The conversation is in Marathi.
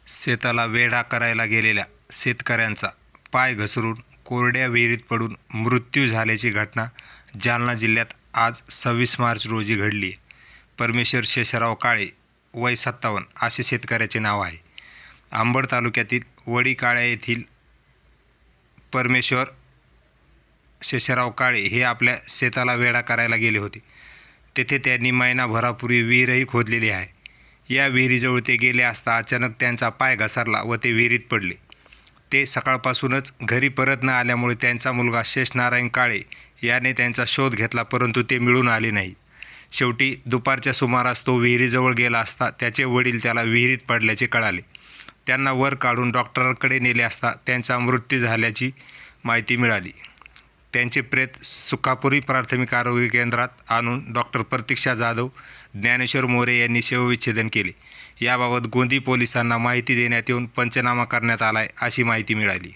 शेताला वेढा करायला गेलेल्या शेतकऱ्यांचा पाय घसरून कोरड्या विहिरीत पडून मृत्यू झाल्याची घटना जालना जिल्ह्यात आज 26 मार्च रोजी घडली आहे। परमेश्वर शेषराव काळे वय 57 असे शेतकऱ्याचे नाव आहे। अंबड तालुक्यातील वडीकाळ्या येथील परमेश्वर शेषराव काळे हे आपल्या शेताला वेढा करायला गेले होते। तेथे त्यांनी महिनाभरापूर्वी विहीरही खोदलेली आहे। या विहिरीजवळ ते गेले असता अचानक त्यांचा पाय घसरला व ते विहिरीत पडले। ते सकाळपासूनच घरी परत न आल्यामुळे त्यांचा मुलगा शेषनारायण काळे याने त्यांचा शोध घेतला, परंतु ते मिळून आले नाही। शेवटी दुपारच्या सुमारास तो विहिरीजवळ गेला असता त्याचे वडील त्याला विहिरीत पडल्याचे कळाले। त्यांना वर काढून डॉक्टरांकडे नेले असता त्यांचा मृत्यू झाल्याची माहिती मिळाली। त्यांचे प्रेत सुखापुरी प्राथमिक आरोग्य केंद्रात आणून डॉक्टर प्रतीक्षा जाधव, ज्ञानेश्वर मोरे यांनी शवविच्छेदन केले। याबाबत गोंदी पोलिसांना माहिती देण्यात येऊन पंचनामा करण्यात आला अशी माहिती मिळाली।